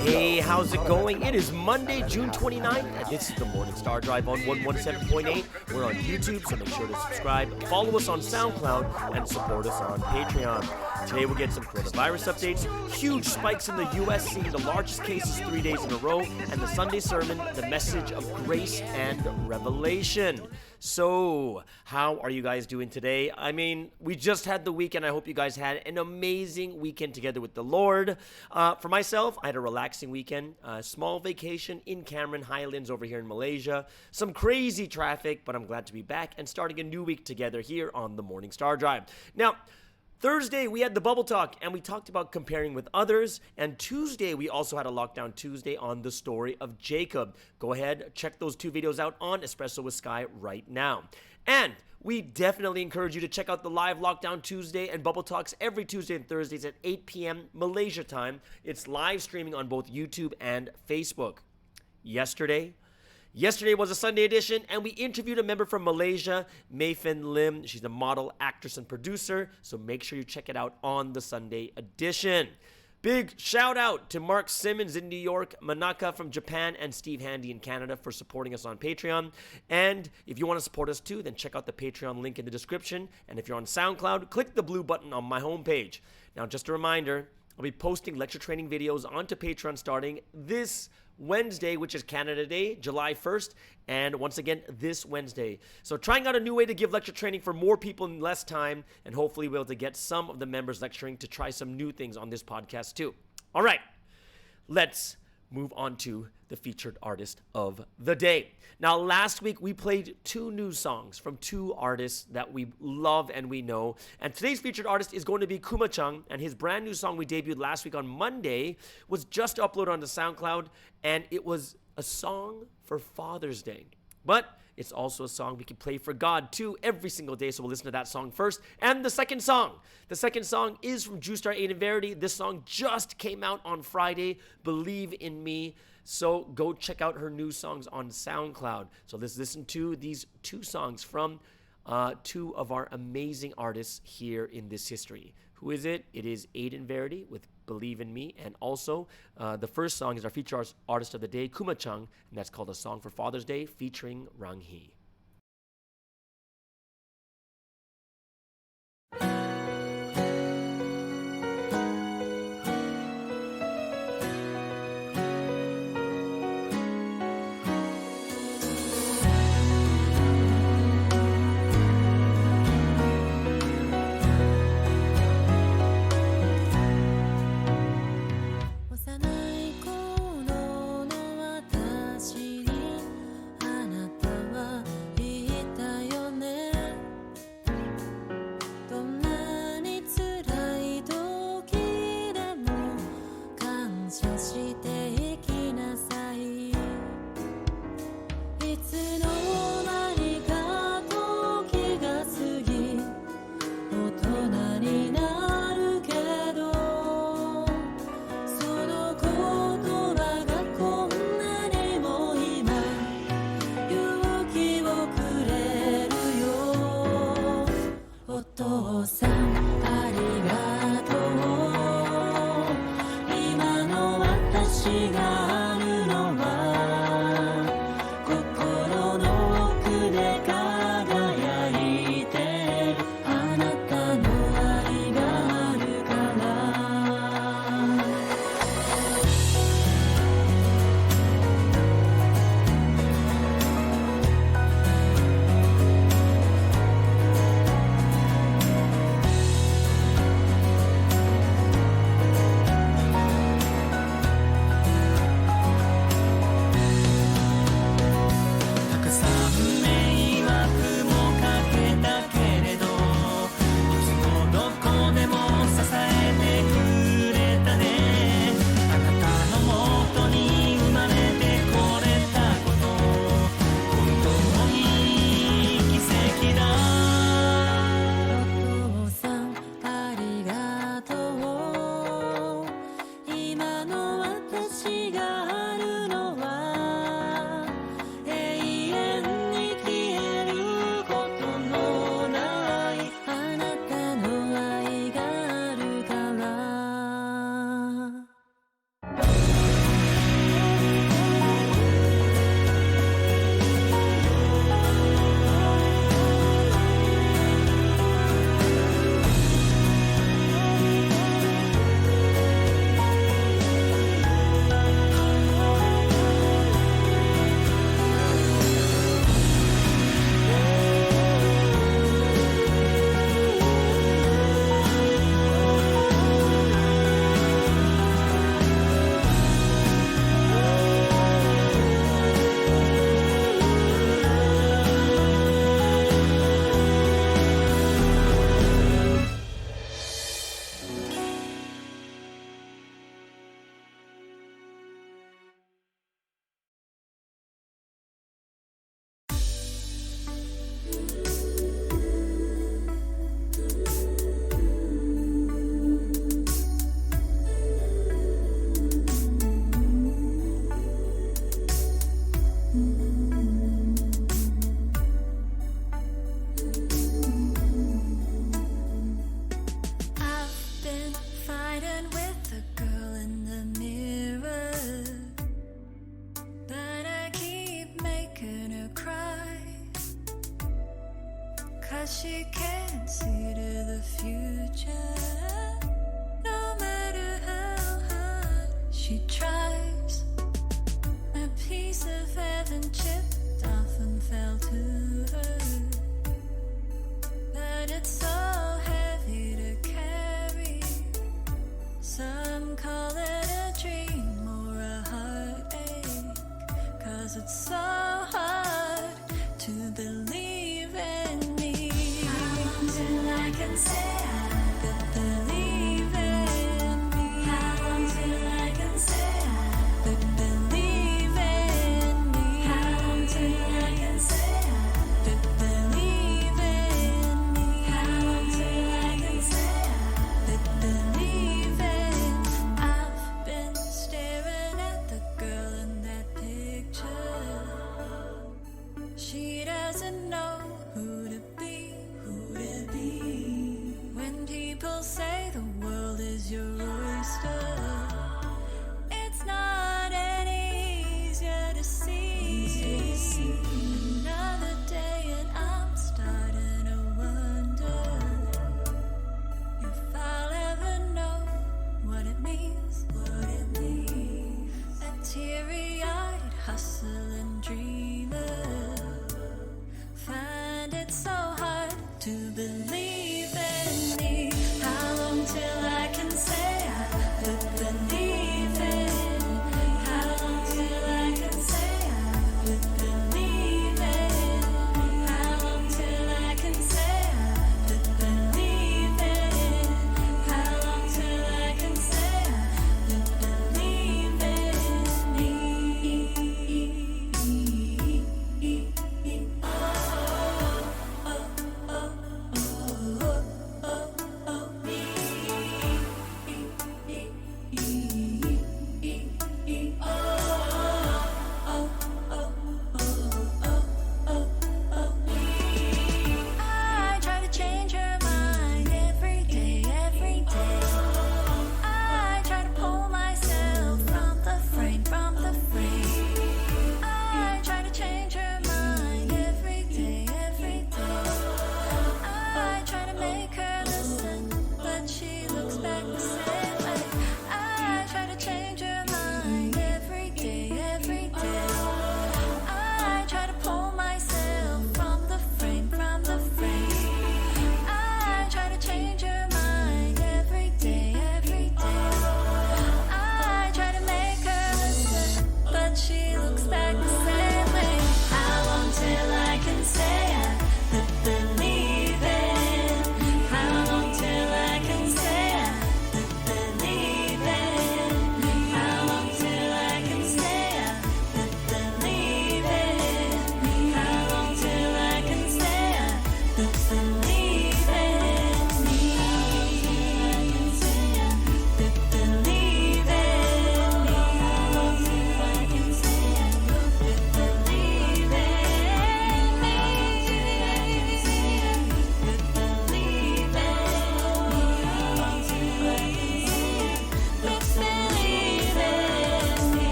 Hey, how's it going? It is Monday, June 29th, and this is the Morning Star Drive on 117.8. We're on YouTube, so make sure to subscribe, follow us on SoundCloud, and support us on Patreon. Today we'll get some coronavirus updates, huge spikes in the U.S., seeing the largest cases 3 days in a row, and the Sunday sermon, the message of grace and revelation. So, how are you guys doing today? I mean, we just had the weekend. I hope you guys had an amazing weekend together with the Lord. For myself, I had a relaxing weekend, a small vacation in Cameron Highlands over here in Malaysia. Some crazy traffic, but I'm glad to be back and starting a new week together here on the Morning Star Drive. Now, Thursday, we had the Bubble Talk, and we talked about comparing with others. And Tuesday, we also had a Lockdown Tuesday on the story of Jacob. Go ahead, check those two videos out on Espresso with Sky right now. And we definitely encourage you to check out the live Lockdown Tuesday and Bubble Talks every Tuesday and Thursdays at 8 p.m. Malaysia time. It's live streaming on both YouTube and Facebook. Yesterday was a Sunday edition, and we interviewed a member from Malaysia, Mayfen Lim. She's a model, actress, and producer, so make sure you check it out on the Sunday edition. Big shout out to Mark Simmons in New York, Manaka from Japan, and Steve Handy in Canada for supporting us on Patreon. And if you want to support us too, then check out the Patreon link in the description. And if you're on SoundCloud, click the blue button on my homepage. Now, just a reminder, I'll be posting lecture training videos onto Patreon starting this Wednesday, which is Canada Day, July 1st, and once again, this Wednesday. So trying out a new way to give lecture training for more people in less time, and hopefully we'll be able to get some of the members lecturing to try some new things on this podcast too. All right, let's move on to the featured artist of the day. Now, last week we played two new songs from two artists that we love and we know. And today's featured artist is going to be Kuma Chung, and his brand new song we debuted last week on Monday was just uploaded onto SoundCloud, and it was a song for Father's Day. But it's also a song we can play for God too every single day. So we'll listen to that song first. And the second song is from Juice Star Aiden Verity. This song just came out on Friday, Believe in Me. So go check out her new songs on SoundCloud. So let's listen to these two songs from two of our amazing artists here in this history. Who is it? It is Aiden Verity with Believe in Me. And also, the first song is our featured artist of the day, Kuma Chung, and that's called A Song for Father's Day featuring Rang Hee. I've been fighting with the girl in the mirror, but I keep making her cry, 'cause she can't see to the future. No matter how hard she tries, a piece of heaven chipped off and fell to her. But it's so heavy to carry. Some call it a dream or a heartache, 'cause it's so hard to believe in me. How long till I can say I could believe in me? How long till I can say I could believe in me? How long till I can say I could believe in me? How long till I can say I could believe in? I've been staring at the girl in that picture. She doesn't know who to be,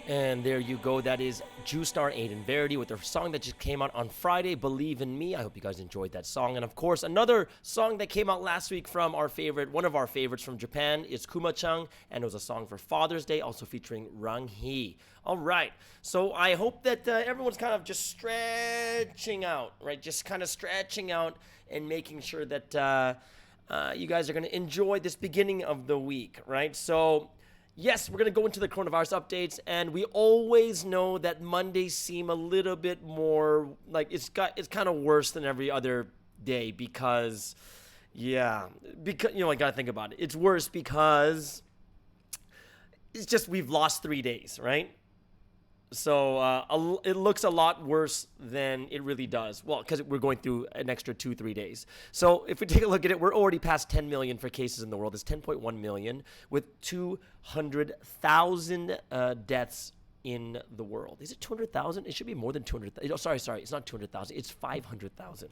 And there you go. That is Star 8 and Verity with their song that just came out on Friday, Believe in Me. I hope you guys enjoyed that song. And of course, another song that came out last week from one of our favorites from Japan is Kuma-chan. And it was a song for Father's Day, also featuring Rang Hee. All right. So I hope that everyone's kind of just stretching out, right? Just kind of stretching out and making sure that you guys are going to enjoy this beginning of the week, right? So yes, we're going to go into the coronavirus updates, and we always know that Mondays seem a little bit more like it's kind of worse than every other day because I got to think about it. It's worse because it's just we've lost 3 days, right? So it looks a lot worse than it really does. Well, because we're going through an extra 2-3 days. So if we take a look at it, we're already past 10 million for cases in the world. It's 10.1 million with 200,000 deaths in the world. Is it 200,000? It should be more than 200,000. Oh, sorry. It's not 200,000. It's 500,000.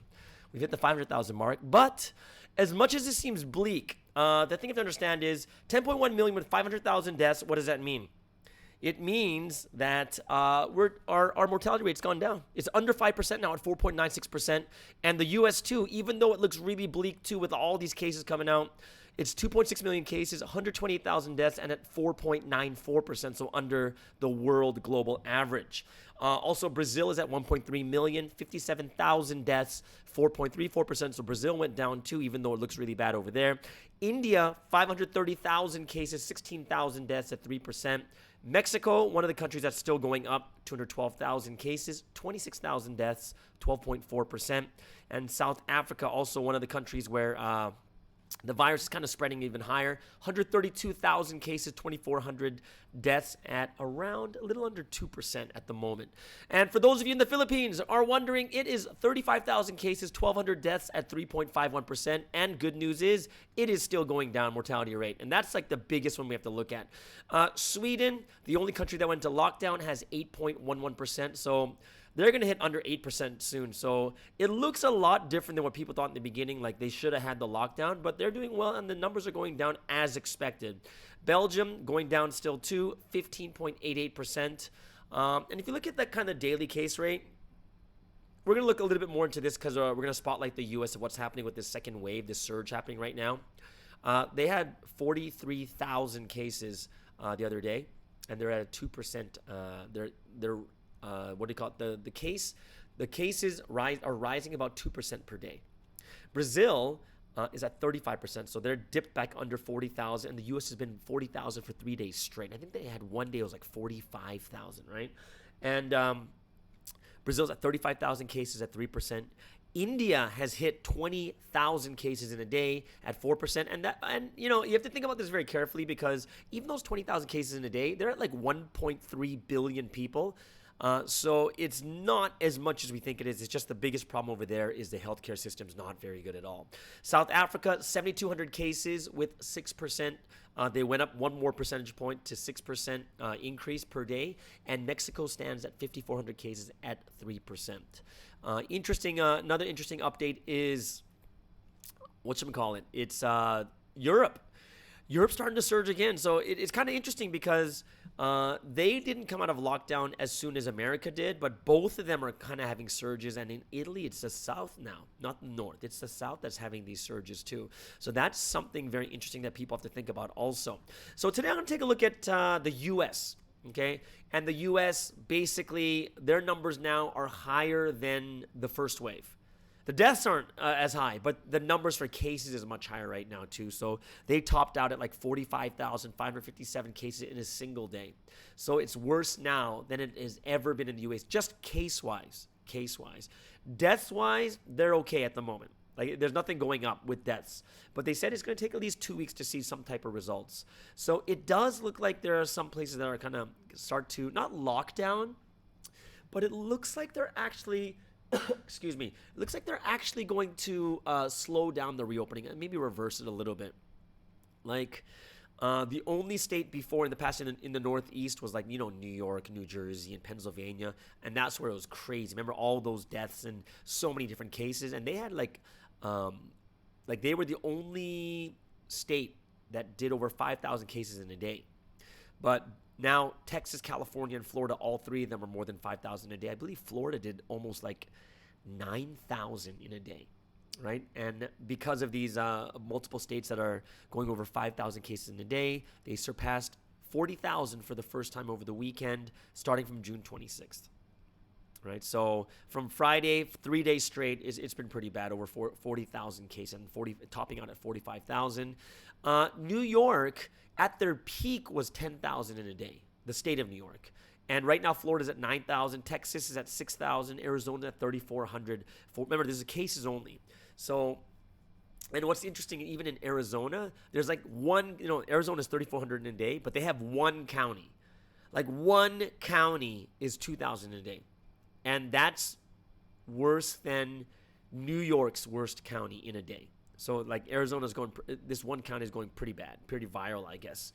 We've hit the 500,000 mark. But as much as this seems bleak, the thing you have to understand is 10.1 million with 500,000 deaths. What does that mean? It means that our mortality rate's gone down. It's under 5% now at 4.96%. And the U.S. too, even though it looks really bleak too with all these cases coming out, it's 2.6 million cases, 128,000 deaths, and at 4.94%, so under the world global average. Also, Brazil is at 1.3 million, 57,000 deaths, 4.34%. So Brazil went down too, even though it looks really bad over there. India, 530,000 cases, 16,000 deaths at 3%. Mexico, one of the countries that's still going up, 212,000 cases, 26,000 deaths, 12.4%. And South Africa, also one of the countries where the virus is kind of spreading even higher. 132,000 cases, 2,400 deaths at around a little under 2% at the moment. And for those of you in the Philippines are wondering, it is 35,000 cases, 1,200 deaths at 3.51%. And good news is it is still going down, mortality rate. And that's like the biggest one we have to look at. Sweden, the only country that went into lockdown, has 8.11%. So they're going to hit under 8% soon. So it looks a lot different than what people thought in the beginning. Like they should have had the lockdown, but they're doing well and the numbers are going down as expected. Belgium going down still too, 15.88%. And if you look at that kind of daily case rate, we're going to look a little bit more into this because we're going to spotlight the U.S. of what's happening with this second wave, this surge happening right now. They had 43,000 cases the other day, and they're at a 2%. They're what do you call it? The cases are rising about 2% per day. Brazil is at 35%, so they're dipped back under 40,000, and the U.S. has been 40,000 for 3 days straight. I think they had one day it was like 45,000, right? And Brazil's at 35,000 cases at 3%. India has hit 20,000 cases in a day at 4%, and you have to think about this very carefully because even those 20,000 cases in a day, they're at like 1.3 billion people. So it's not as much as we think it is. It's just the biggest problem over there is the healthcare system's not very good at all. South Africa, 7,200 cases with 6%. They went up one more percentage point to 6% increase per day. And Mexico stands at 5,400 cases at 3%. Another interesting update is, whatchamacallit? It's Europe. Europe's starting to surge again. So it's kind of interesting because they didn't come out of lockdown as soon as America did, but both of them are kind of having surges. And in Italy, it's the south now, not the north. It's the south that's having these surges too. So that's something very interesting that people have to think about also. So today I'm going to take a look at the U.S., okay? And the U.S., basically, their numbers now are higher than the first wave. The deaths aren't as high, but the numbers for cases is much higher right now too. So they topped out at like 45,557 cases in a single day. So it's worse now than it has ever been in the U.S. Just case-wise. Deaths-wise, they're okay at the moment. Like there's nothing going up with deaths. But they said it's going to take at least 2 weeks to see some type of results. So it does look like there are some places that are kind of start to, not lock down, but it looks like they're actually... excuse me. It looks like they're actually going to slow down the reopening and maybe reverse it a little bit. Like the only state before in the past in the Northeast was like, New York, New Jersey, and Pennsylvania. And that's where it was crazy. Remember all those deaths and so many different cases. And they had like they were the only state that did over 5,000 cases in a day. But Now, Texas, California, and Florida, all three of them are more than 5,000 a day. I believe Florida did almost like 9,000 in a day, right? And because of these multiple states that are going over 5,000 cases in a day, they surpassed 40,000 for the first time over the weekend, starting from June 26th. Right, so from Friday, 3 days straight, it's been pretty bad, over 40,000 cases, and topping out at 45,000. New York, at their peak, was 10,000 in a day, the state of New York. And right now, Florida's at 9,000, Texas is at 6,000, Arizona's at 3,400. Remember, this is cases only. So, and what's interesting, even in Arizona, there's like Arizona's 3,400 in a day, but they have one county. Like one county is 2,000 a day. And that's worse than New York's worst county in a day. So like this one county is going pretty bad, pretty viral, I guess.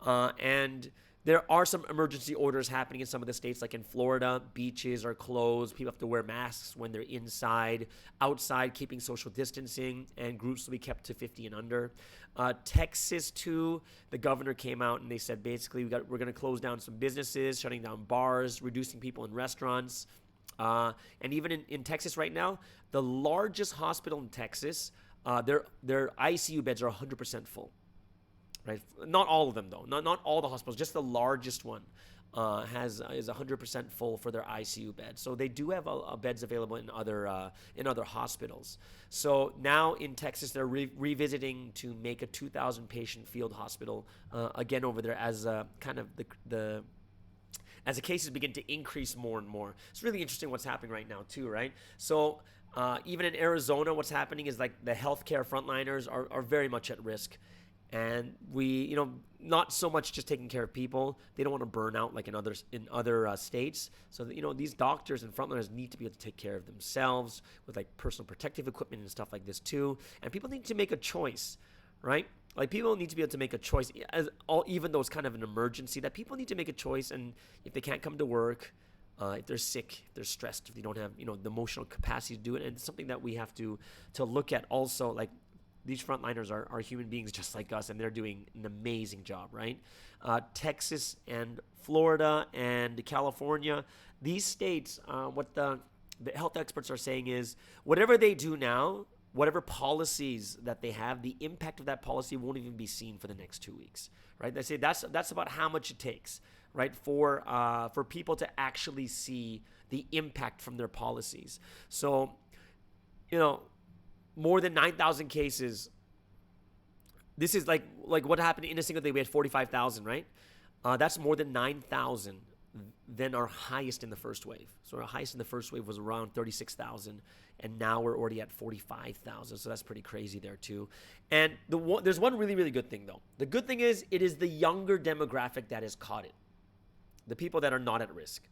And there are some emergency orders happening in some of the states, like in Florida, beaches are closed. People have to wear masks when they're inside. Outside, keeping social distancing, and groups will be kept to 50 and under. Texas, too, the governor came out and they said basically we're going to close down some businesses, shutting down bars, reducing people in restaurants. And even in Texas right now, the largest hospital in Texas, their ICU beds are 100% full. Right? Not all of them, though. Not all the hospitals. Just the largest one is 100% full for their ICU beds. So they do have beds available in other hospitals. So now in Texas, they're revisiting to make a 2,000 patient field hospital again over there as kind of as the cases begin to increase more and more. It's really interesting what's happening right now too, right? So even in Arizona, what's happening is like the healthcare frontliners are very much at risk. And we, not so much just taking care of people. They don't want to burn out like in other states. So that, these doctors and frontliners need to be able to take care of themselves with like personal protective equipment and stuff like this too. And people need to make a choice, right? Like people need to be able to make a choice, even though it's kind of an emergency, that people need to make a choice. And if they can't come to work, if they're sick, if they're stressed, if they don't have the emotional capacity to do it, and it's something that we have to look at also. Like these frontliners are human beings just like us, and they're doing an amazing job, right? Texas and Florida and California, these states, what the health experts are saying is whatever they do now, whatever policies that they have, the impact of that policy won't even be seen for the next 2 weeks, right? They say that's about how much it takes, right, for people to actually see the impact from their policies. So, more than 9,000 cases. This is like what happened in a single day. We had 45,000, right? That's more than 9,000 than our highest in the first wave. So our highest in the first wave was around 36,000, and now we're already at 45,000. So that's pretty crazy there too. And there's one really, really good thing though. The good thing is it is the younger demographic that has caught it, the people that are not at risk.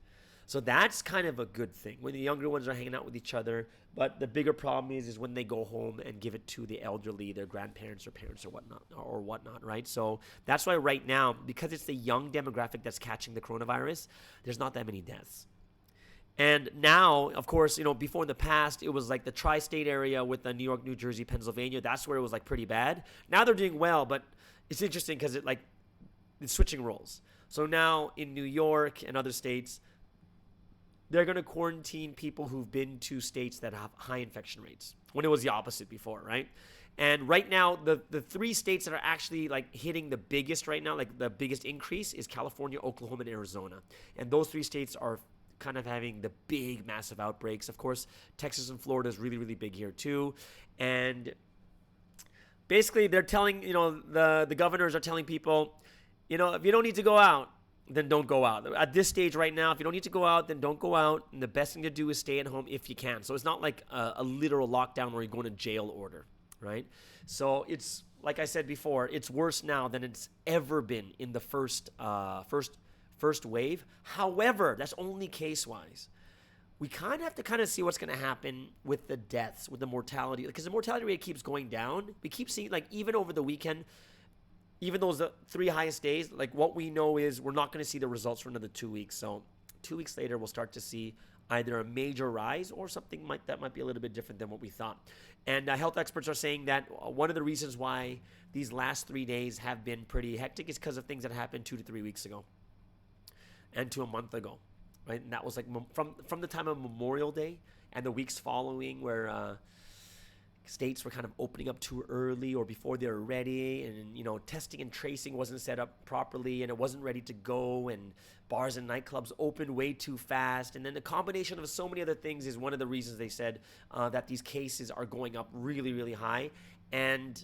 So that's kind of a good thing when the younger ones are hanging out with each other. But the bigger problem is when they go home and give it to the elderly, their grandparents or parents or whatnot, right? So that's why right now, because it's the young demographic that's catching the coronavirus, there's not that many deaths. And now, of course, before in the past, it was like the tri-state area with New York, New Jersey, Pennsylvania. That's where it was like pretty bad. Now they're doing well, but it's interesting because it's switching roles. So now in New York and other states, they're going to quarantine people who've been to states that have high infection rates, when it was the opposite before, right? And right now, the three states that are actually like hitting the biggest right now, like the biggest increase, is California, Oklahoma, and Arizona. And those three states are kind of having the big, massive outbreaks. Of course, Texas and Florida is really, really big here too. And basically, they're telling, the governors are telling people, if you don't need to go out, then don't go out. At this stage right now, if you don't need to go out, then don't go out. And the best thing to do is stay at home if you can. So it's not like a literal lockdown where you're going to jail order, right? So it's, like I said before, it's worse now than it's ever been in the first wave. However, that's only case-wise. We kind of have to see what's going to happen with the deaths, with the mortality, because the mortality rate keeps going down. We keep seeing, even over the weekend, even those the three highest days, what we know is we're not going to see the results for another 2 weeks. So 2 weeks later, we'll start to see either a major rise or something that might be a little bit different than what we thought. And health experts are saying that one of the reasons why these last 3 days have been pretty hectic is because of things that happened 2 to 3 weeks ago. and to a month ago, right? And that was like from the time of Memorial Day and the weeks following, where states were kind of opening up too early or before they were ready, and testing and tracing wasn't set up properly, and it wasn't ready to go, and bars and nightclubs opened way too fast, and then the combination of so many other things is one of the reasons they said that these cases are going up really, really high. And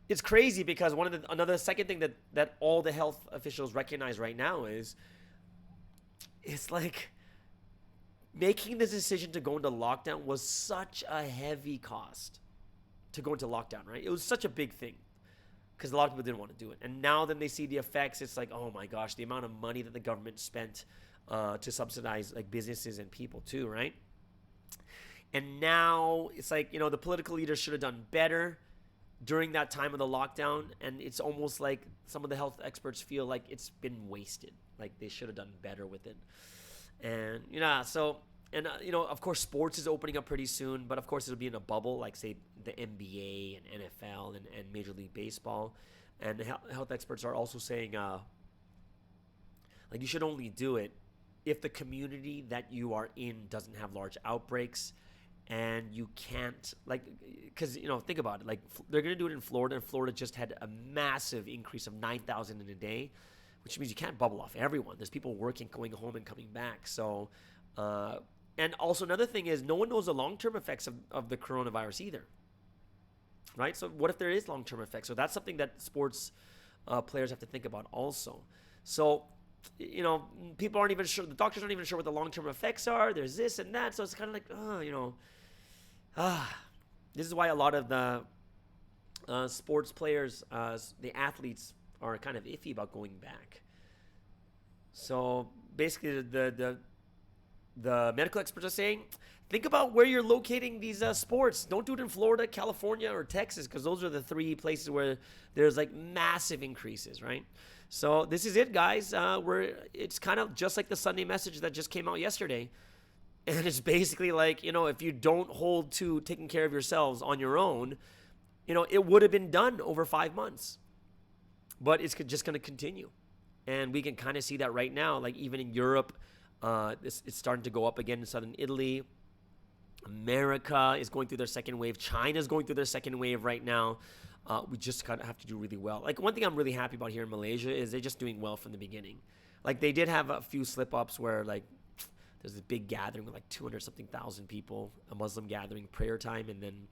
it's crazy because another second thing that all the health officials recognize right now is it's like making the decision to go into lockdown was such a heavy cost to go into lockdown, right? It was such a big thing because a lot of people didn't want to do it. And now then they see the effects, it's like, oh my gosh, the amount of money that the government spent to subsidize like businesses and people too, right? And now it's like, the political leaders should have done better during that time of the lockdown. And it's almost like some of the health experts feel like it's been wasted. Like they should have done better with it. And, of course, sports is opening up pretty soon, but of course it'll be in a bubble, like say the NBA and NFL and Major League Baseball. And the health experts are also saying, you should only do it if the community that you are in doesn't have large outbreaks, and you can't, because, think about it, like they're going to do it in Florida, and Florida just had a massive increase of 9,000 in a day, which means you can't bubble off everyone. There's people working, going home, and coming back. So, and also another thing is no one knows the long-term effects of the coronavirus either, right? So what if there is long-term effects? So that's something that sports players have to think about also. So, people aren't even sure, the doctors aren't even sure what the long-term effects are. There's this and that. So it's kind of like, this is why a lot of the sports players, the athletes, are kind of iffy about going back. So basically the medical experts are saying, think about where you're locating these sports. Don't do it in Florida, California, or Texas, because those are the three places where there's like massive increases, right? So this is it, guys. It's kind of just like the Sunday message that just came out yesterday. And it's basically like, if you don't hold to taking care of yourselves on your own, it would have been done over 5 months. But it's just going to continue. And we can kind of see that right now. Like even in Europe, it's starting to go up again in southern Italy. America is going through their second wave. China's going through their second wave right now. We just kind of have to do really well. Like one thing I'm really happy about here in Malaysia is they're just doing well from the beginning. Like they did have a few slip-ups where like there's a big gathering with like 200-something thousand people, a Muslim gathering, prayer time, and then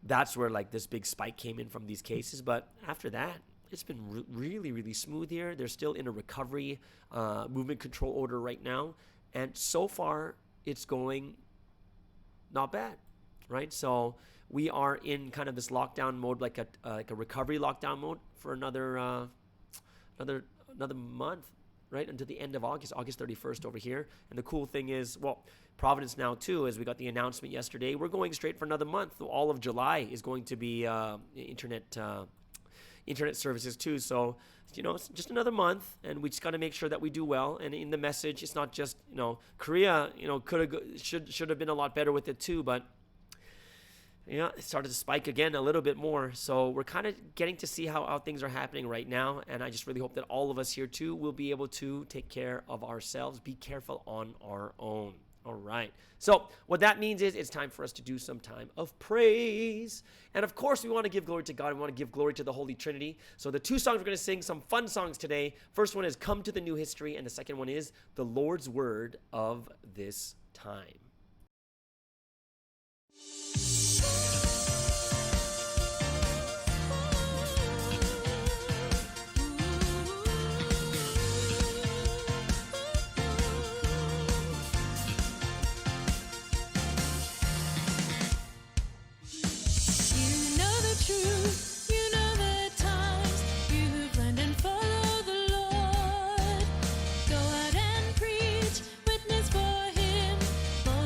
that's where like this big spike came in from these cases. But after that, it's been really, really smooth here. They're still in a recovery movement control order right now. And so far, it's going not bad, right? So we are in kind of this lockdown mode, like a recovery lockdown mode for another month, right? Until the end of August 31st over here. And the cool thing is, Providence now too, as we got the announcement yesterday, we're going straight for another month. All of July is going to be internet services too. So, it's just another month, and we just got to make sure that we do well. And in the message, it's not just, Korea, should have been a lot better with it too, but it started to spike again a little bit more. So we're kind of getting to see how things are happening right now. And I just really hope that all of us here too will be able to take care of ourselves, be careful on our own. All right. So what that means is it's time for us to do some time of praise. And of course, we want to give glory to God. We want to give glory to the Holy Trinity. So the two songs we're going to sing, some fun songs today. First one is Come to the New History. And the second one is The Lord's Word of This Time. Go out and preach, witness for him, for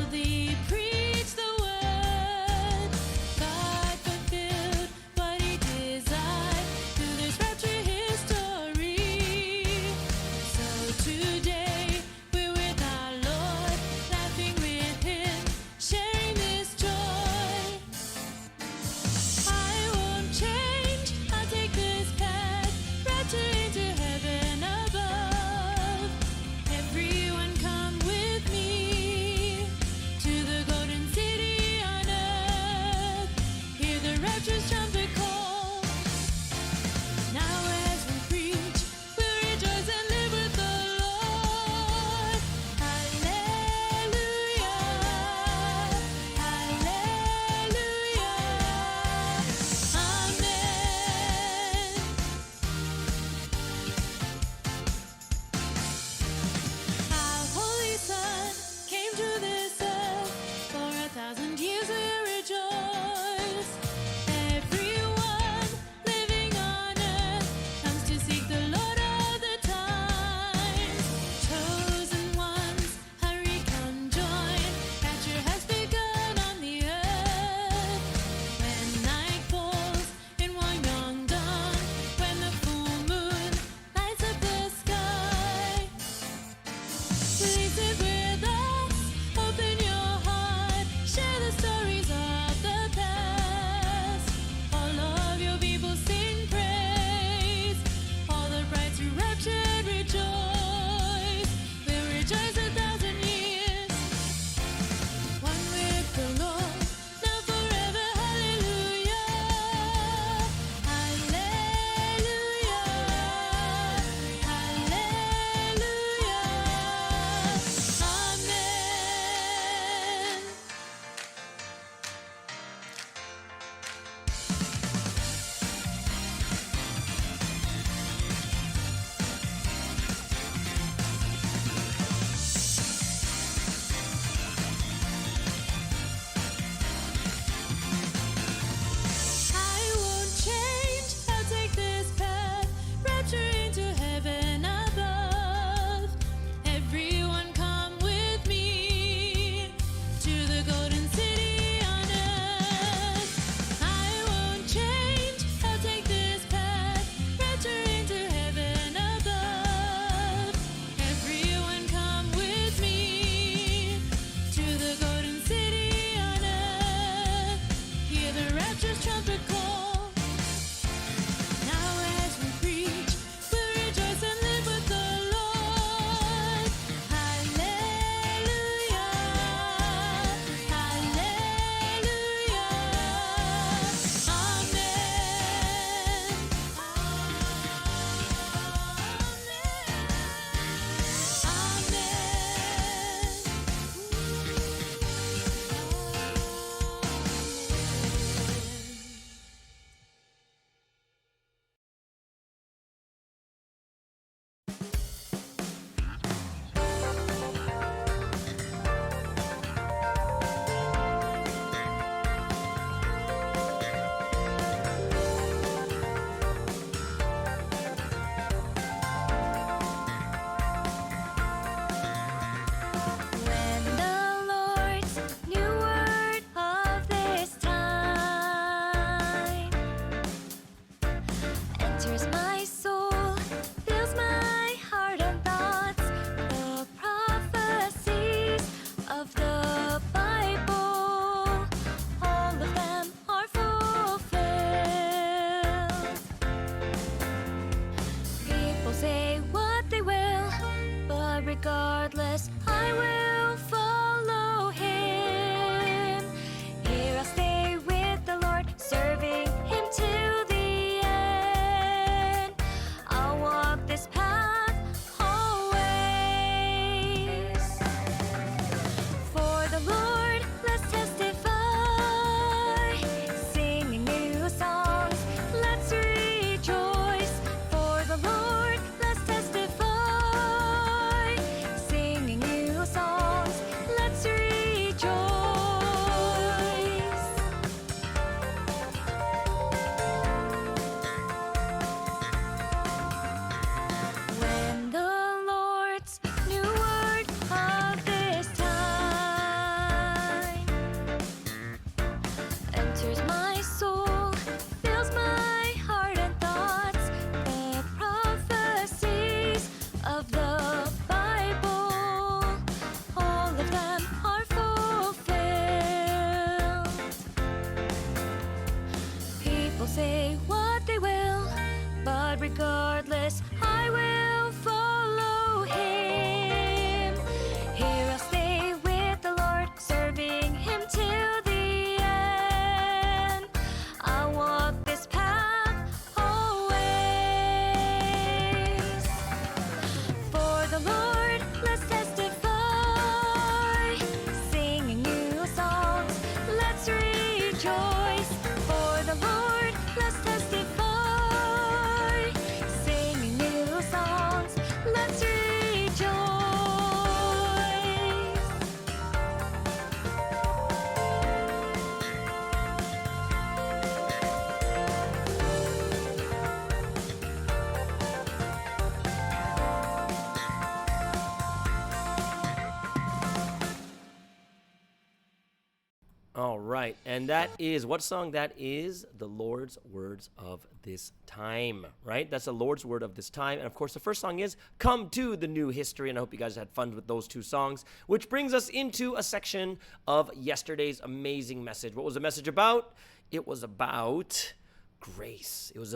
All right. And that is what song? That is the Lord's words of this time, right? That's the Lord's word of this time. And of course, the first song is Come to the New History. And I hope you guys had fun with those two songs, which brings us into a section of yesterday's amazing message. What was the message about? It was about grace. It was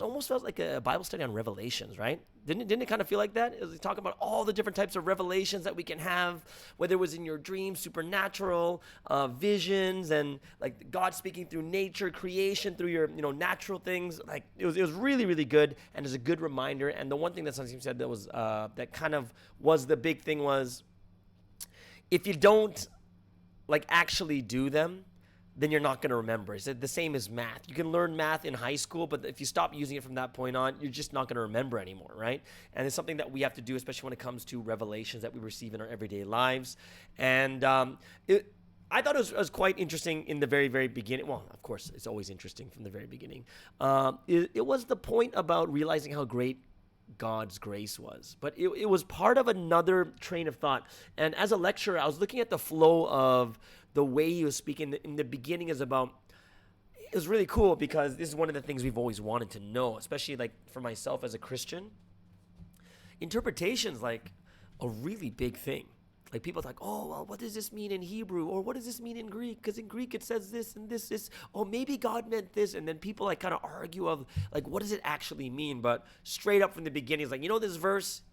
almost felt like a Bible study on Revelations, right? Didn't it kind of feel like that? It was talking about all the different types of revelations that we can have, whether it was in your dreams, supernatural visions, and like God speaking through nature, creation, through your natural things. Like it was really, really good, and it's a good reminder. And the one thing that Sunsim said that was that kind of was the big thing was, if you don't like actually do them, then you're not going to remember. It's the same as math. You can learn math in high school, but if you stop using it from that point on, you're just not going to remember anymore, right? And it's something that we have to do, especially when it comes to revelations that we receive in our everyday lives. And I thought it was quite interesting in the very, very beginning. Well, of course, it's always interesting from the very beginning. It was the point about realizing how great God's grace was. But it was part of another train of thought. And as a lecturer, I was looking at the flow of the way he was speaking. In the beginning is about, it was really cool because this is one of the things we've always wanted to know, especially like for myself as a Christian. Interpretation's like a really big thing. Like people are like, oh, well, what does this mean in Hebrew? Or what does this mean in Greek? Because in Greek it says this and this. Oh, maybe God meant this. And then people like kind of argue of like, what does it actually mean? But straight up from the beginning, it's like, this verse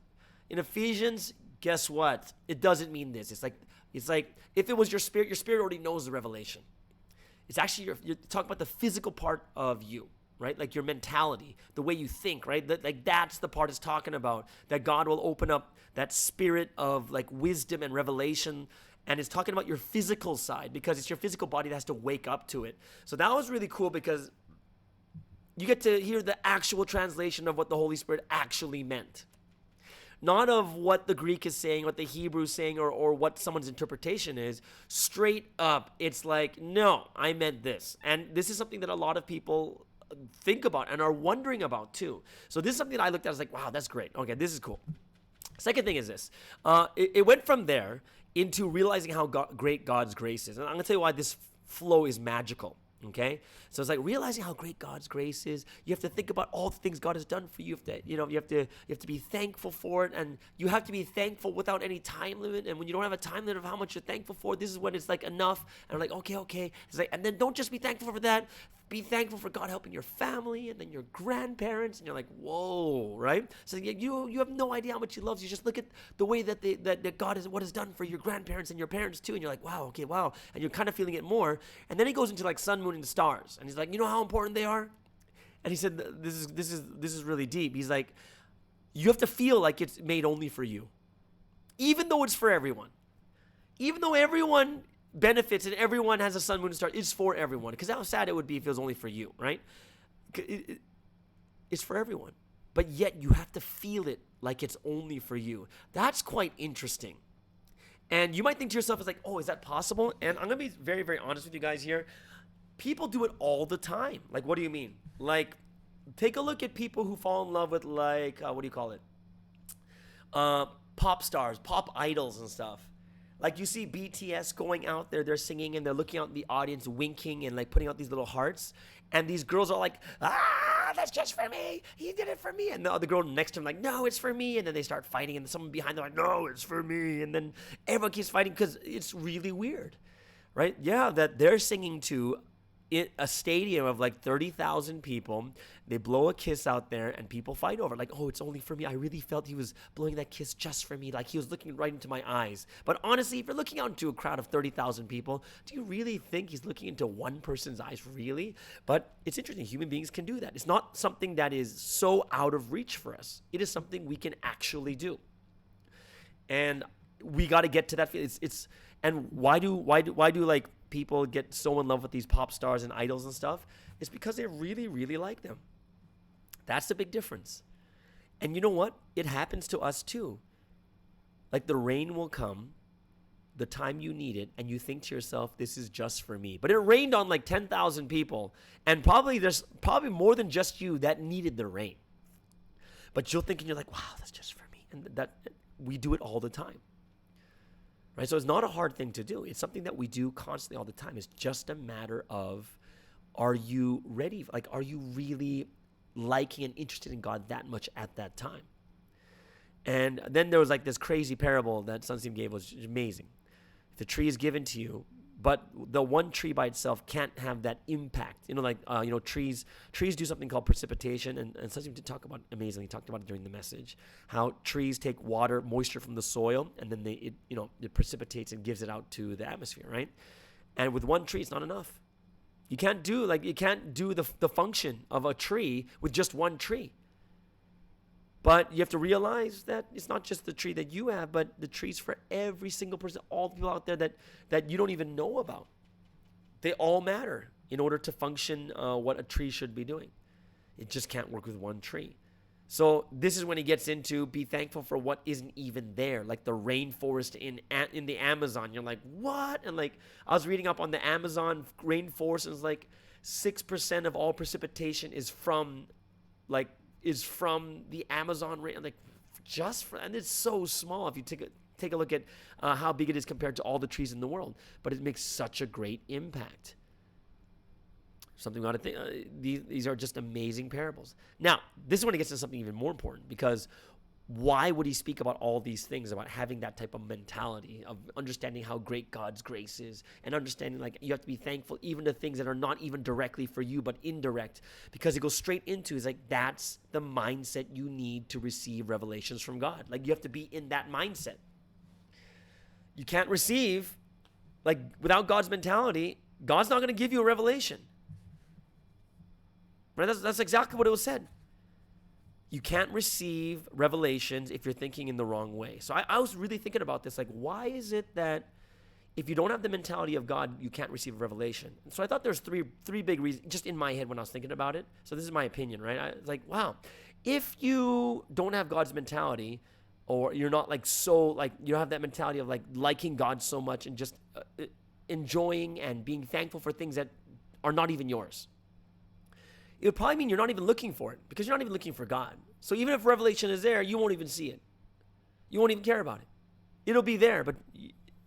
in Ephesians, guess what? It doesn't mean this. It's like if it was your spirit already knows the revelation. It's actually you're talking about the physical part of you, right? Like your mentality, the way you think, right? That's the part it's talking about, that God will open up that spirit of like wisdom and revelation. And it's talking about your physical side because it's your physical body that has to wake up to it. So that was really cool because you get to hear the actual translation of what the Holy Spirit actually meant. Not of what the Greek is saying, what the Hebrew is saying, or what someone's interpretation is. Straight up, it's like, no, I meant this. And this is something that a lot of people think about and are wondering about too. So this is something that I looked at, I was like, wow, that's great. Okay, this is cool. Second thing is this. It went from there into realizing how great God's grace is. And I'm going to tell you why this flow is magical. Okay, so it's like realizing how great God's grace is. You have to think about all the things God has done for you. You have to be thankful for it, and you have to be thankful without any time limit. And when you don't have a time limit of how much you're thankful for, this is when it's like enough. And I'm like, okay. It's like, and then don't just be thankful for that. Be thankful for God helping your family and then your grandparents, and you're like, whoa, right? So you have no idea how much He loves you. Just look at the way that God is, what has done for your grandparents and your parents too, and you're like, wow, and you're kind of feeling it more. And then He goes into like sun, moon, and stars, and He's like, you know how important they are? And He said, this is really deep. He's like, you have to feel like it's made only for you, even though it's for everyone, even though everyone benefits and everyone has a sun, moon, and star. It's for everyone. Because how sad it would be if it was only for you, right? It's for everyone. But yet you have to feel it like it's only for you. That's quite interesting. And you might think to yourself, it's like, oh, is that possible? And I'm going to be very, very honest with you guys here. People do it all the time. Like, what do you mean? Like, take a look at people who fall in love with like, what do you call it? Pop stars, pop idols and stuff. Like you see BTS going out there, they're singing and they're looking out at the audience, winking and like putting out these little hearts. And these girls are like, that's just for me. He did it for me. And the other girl next to him like, no, it's for me. And then they start fighting and someone behind them like, no, it's for me. And then everyone keeps fighting because it's really weird, right? Yeah, that they're singing to a stadium of like 30,000 people. They blow a kiss out there and people fight over it. Like, oh, it's only for me. I really felt he was blowing that kiss just for me. Like he was looking right into my eyes. But honestly, if you're looking out into a crowd of 30,000 people, do you really think he's looking into one person's eyes? Really? But it's interesting. Human beings can do that. It's not something that is so out of reach for us. It is something we can actually do. And we got to get to that. And why do like people get so in love with these pop stars and idols and stuff? It's because they really, really like them. That's the big difference. And you know what? It happens to us too. Like the rain will come the time you need it, and you think to yourself, this is just for me. But it rained on like 10,000 people, and there's probably more than just you that needed the rain. But you'll think, and you're like, wow, that's just for me. And that we do it all the time. right? So it's not a hard thing to do. It's something that we do constantly all the time. It's just a matter of, are you ready? Like, are you really liking and interested in God that much at that time? And then there was like this crazy parable that Sunstein gave, was amazing. If the tree is given to you, but the one tree by itself can't have that impact. Trees do something called precipitation, and Sunstein did talk about it amazingly. He talked about it during the message, how trees take water, moisture from the soil, and then it precipitates and gives it out to the atmosphere, right? And with one tree, it's not enough. You can't do the function of a tree with just one tree. But you have to realize that it's not just the tree that you have, but the trees for every single person, all the people out there that you don't even know about. They all matter in order to function what a tree should be doing. It just can't work with one tree. So this is when he gets into be thankful for what isn't even there, like the rainforest in the Amazon. You're like, what? And like, I was reading up on the Amazon rainforest, and it's like 6% of all precipitation is from the Amazon rain. Like, and it's so small if you take a look at how big it is compared to all the trees in the world. But it makes such a great impact. Something we ought to think. These are just amazing parables. Now, this is when it gets to something even more important, because why would he speak about all these things, about having that type of mentality of understanding how great God's grace is, and understanding like you have to be thankful even to things that are not even directly for you but indirect, because it goes straight into is like that's the mindset you need to receive revelations from God. Like you have to be in that mindset. You can't receive, like without God's mentality, God's not going to give you a revelation. Right? That's exactly what it was said. You can't receive revelations if you're thinking in the wrong way. So I was really thinking about this, like, why is it that if you don't have the mentality of God, you can't receive a revelation? And so I thought there's three big reasons, just in my head when I was thinking about it. So this is my opinion, right? I was like, wow, if you don't have God's mentality, or you're not like so, like you don't have that mentality of like liking God so much and just enjoying and being thankful for things that are not even yours, it would probably mean you're not even looking for it, because you're not even looking for God. So even if revelation is there, you won't even see it. You won't even care about it. It'll be there, but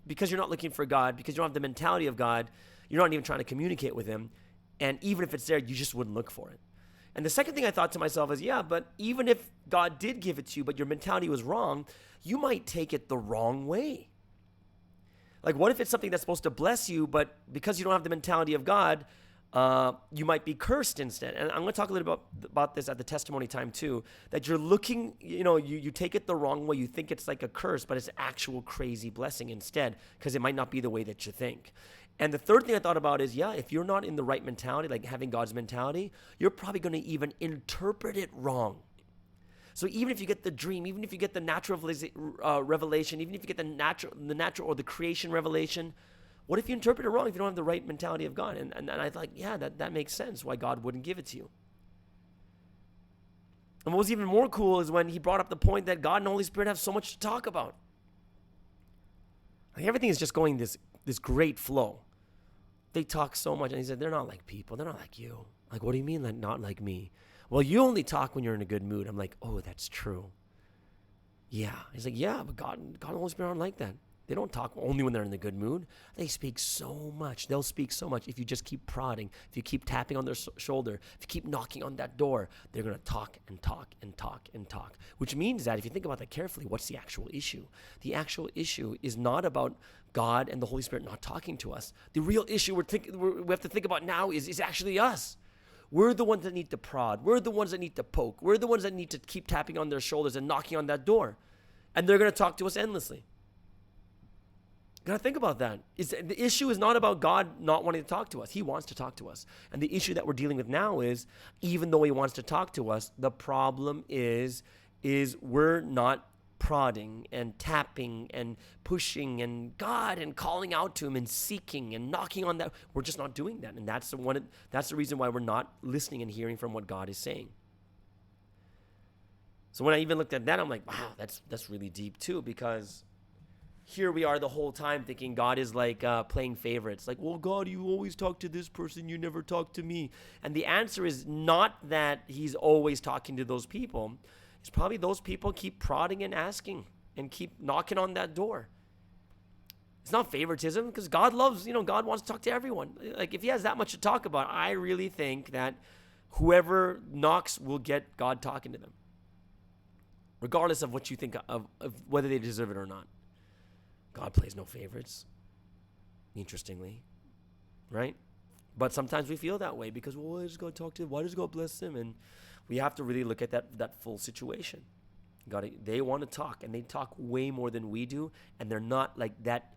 because you're not looking for God, because you don't have the mentality of God, you're not even trying to communicate with him. And even if it's there, you just wouldn't look for it. And the second thing I thought to myself is, yeah, but even if God did give it to you, but your mentality was wrong, you might take it the wrong way. Like, what if it's something that's supposed to bless you, but because you don't have the mentality of God, you might be cursed instead. And I'm going to talk a little bit about this at the testimony time too, that you're looking, you take it the wrong way. You think it's like a curse, but it's actual crazy blessing instead, because it might not be the way that you think. And the third thing I thought about is, yeah, if you're not in the right mentality, like having God's mentality, you're probably going to even interpret it wrong. So even if you get the dream, even if you get the natural revelation, even if you get the natural or the creation revelation, what if you interpret it wrong if you don't have the right mentality of God? And I thought, yeah, that makes sense why God wouldn't give it to you. And what was even more cool is when he brought up the point that God and the Holy Spirit have so much to talk about. Like everything is just going this great flow. They talk so much. And he said, they're not like people. They're not like you. Like, what do you mean, like not like me? Well, you only talk when you're in a good mood. I'm like, oh, that's true. Yeah. He's like, yeah, but God and the Holy Spirit aren't like that. They don't talk only when they're in the good mood. They speak so much. They'll speak so much. If you just keep prodding, if you keep tapping on their shoulder, if you keep knocking on that door, they're going to talk and talk and talk and talk. Which means that if you think about that carefully, what's the actual issue? The actual issue is not about God and the Holy Spirit not talking to us. The real issue we have to think about now is actually us. We're the ones that need to prod. We're the ones that need to poke. We're the ones that need to keep tapping on their shoulders and knocking on that door. And they're going to talk to us endlessly. You gotta think about that. The issue is not about God not wanting to talk to us. He wants to talk to us. And the issue that we're dealing with now is, even though he wants to talk to us, the problem is we're not prodding and tapping and pushing and God and calling out to him and seeking and knocking on that. We're just not doing that. And that's the reason why we're not listening and hearing from what God is saying. So when I even looked at that, I'm like, wow, that's really deep too, because here we are the whole time thinking God is like playing favorites. Like, well, God, you always talk to this person. You never talk to me. And the answer is not that he's always talking to those people. It's probably those people keep prodding and asking and keep knocking on that door. It's not favoritism because God loves, God wants to talk to everyone. Like if he has that much to talk about, I really think that whoever knocks will get God talking to them. Regardless of what you think of whether they deserve it or not. God plays no favorites. Interestingly. Right? But sometimes we feel that way because, well, why does God talk to him? Why does God bless him? And we have to really look at that full situation. They want to talk, and they talk way more than we do, and they're not like that.